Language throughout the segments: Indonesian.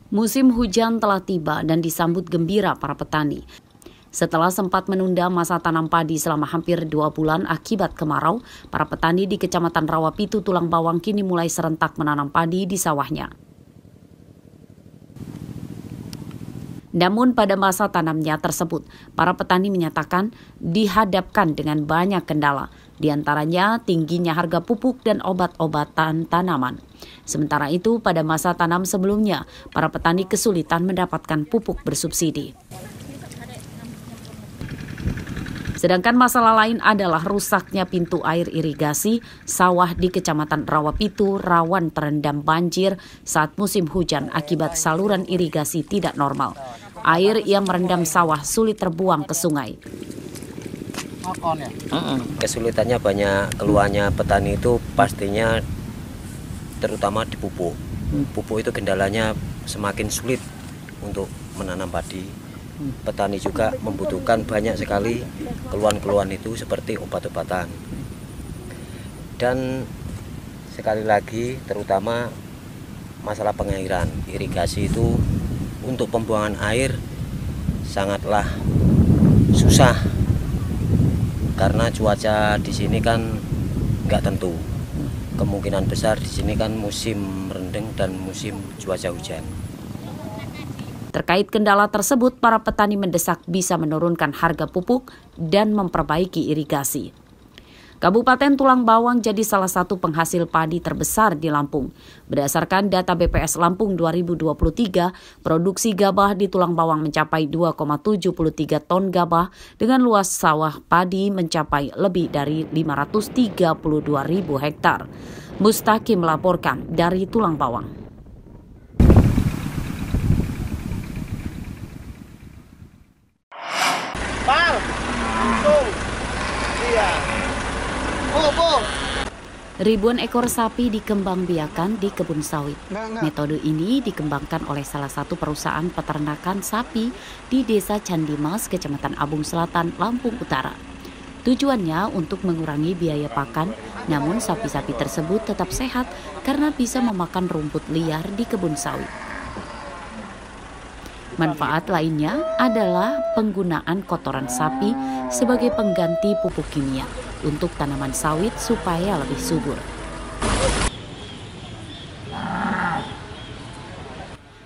Musim hujan telah tiba dan disambut gembira para petani. Setelah sempat menunda masa tanam padi selama hampir 2 bulan akibat kemarau, para petani di Kecamatan Rawapitu, Tulang Bawang kini mulai serentak menanam padi di sawahnya. Namun pada masa tanamnya tersebut, para petani menyatakan dihadapkan dengan banyak kendala, di antaranya tingginya harga pupuk dan obat-obatan tanaman. Sementara itu, pada masa tanam sebelumnya, para petani kesulitan mendapatkan pupuk bersubsidi. Sedangkan masalah lain adalah rusaknya pintu air irigasi sawah di Kecamatan Rawapitu rawan terendam banjir saat musim hujan akibat saluran irigasi tidak normal. Air yang merendam sawah sulit terbuang ke sungai. Kesulitannya banyak, keluhannya petani itu pastinya terutama di pupuk. Pupuk itu kendalanya semakin sulit untuk menanam padi. Petani juga membutuhkan banyak sekali keluhan-keluhan itu seperti obat-obatan. Dan sekali lagi terutama masalah pengairan, irigasi itu untuk pembuangan air sangatlah susah karena cuaca di sini kan nggak tentu. Kemungkinan besar di sini kan musim rendeng dan musim cuaca hujan. Terkait kendala tersebut, para petani mendesak bisa menurunkan harga pupuk dan memperbaiki irigasi. Kabupaten Tulang Bawang jadi salah satu penghasil padi terbesar di Lampung. Berdasarkan data BPS Lampung 2023, produksi gabah di Tulang Bawang mencapai 2,73 ton gabah dengan luas sawah padi mencapai lebih dari 532.000 hektar. Mustaqi melaporkan dari Tulang Bawang. Ribuan ekor sapi dikembangbiakan di kebun sawit. Metode ini dikembangkan oleh salah satu perusahaan peternakan sapi di Desa Candimas, Kecamatan Abung Selatan, Lampung Utara. Tujuannya untuk mengurangi biaya pakan, namun sapi-sapi tersebut tetap sehat karena bisa memakan rumput liar di kebun sawit. Manfaat lainnya adalah penggunaan kotoran sapi sebagai pengganti pupuk kimia untuk tanaman sawit supaya lebih subur.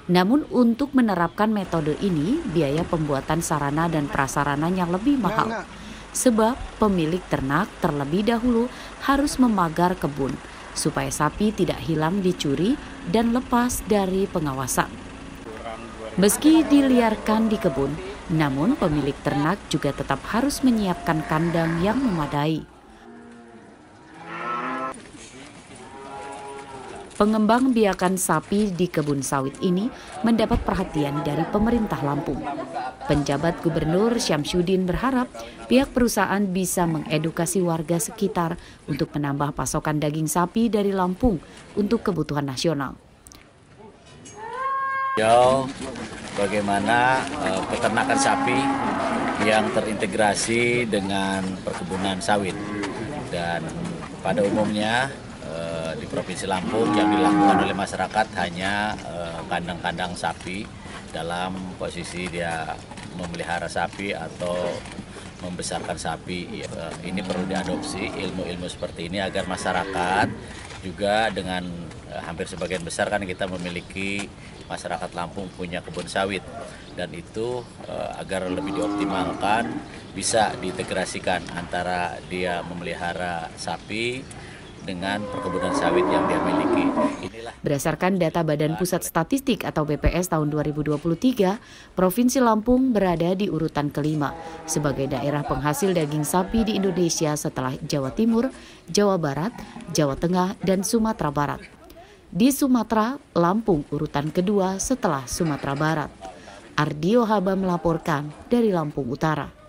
Namun untuk menerapkan metode ini, biaya pembuatan sarana dan prasarananya lebih mahal. Sebab pemilik ternak terlebih dahulu harus memagar kebun supaya sapi tidak hilang dicuri dan lepas dari pengawasan. Meski diliarkan di kebun, namun pemilik ternak juga tetap harus menyiapkan kandang yang memadai. Pengembangbiakan sapi di kebun sawit ini mendapat perhatian dari pemerintah Lampung. Penjabat Gubernur Syamsuddin berharap pihak perusahaan bisa mengedukasi warga sekitar untuk menambah pasokan daging sapi dari Lampung untuk kebutuhan nasional. Bagaimana peternakan sapi yang terintegrasi dengan perkebunan sawit, dan pada umumnya di Provinsi Lampung yang dilakukan oleh masyarakat hanya kandang-kandang sapi dalam posisi dia memelihara sapi atau membesarkan sapi. Ini perlu diadopsi ilmu-ilmu seperti ini agar masyarakat juga dengan hampir sebagian besar kan kita memiliki masyarakat Lampung punya kebun sawit, dan itu agar lebih dioptimalkan bisa diintegrasikan antara dia memelihara sapi dengan perkebunan sawit yang dia miliki. Berdasarkan data Badan Pusat Statistik atau BPS tahun 2023, Provinsi Lampung berada di urutan kelima sebagai daerah penghasil daging sapi di Indonesia setelah Jawa Timur, Jawa Barat, Jawa Tengah, dan Sumatera Barat. Di Sumatera, Lampung urutan kedua setelah Sumatera Barat. Ardio Haba melaporkan dari Lampung Utara.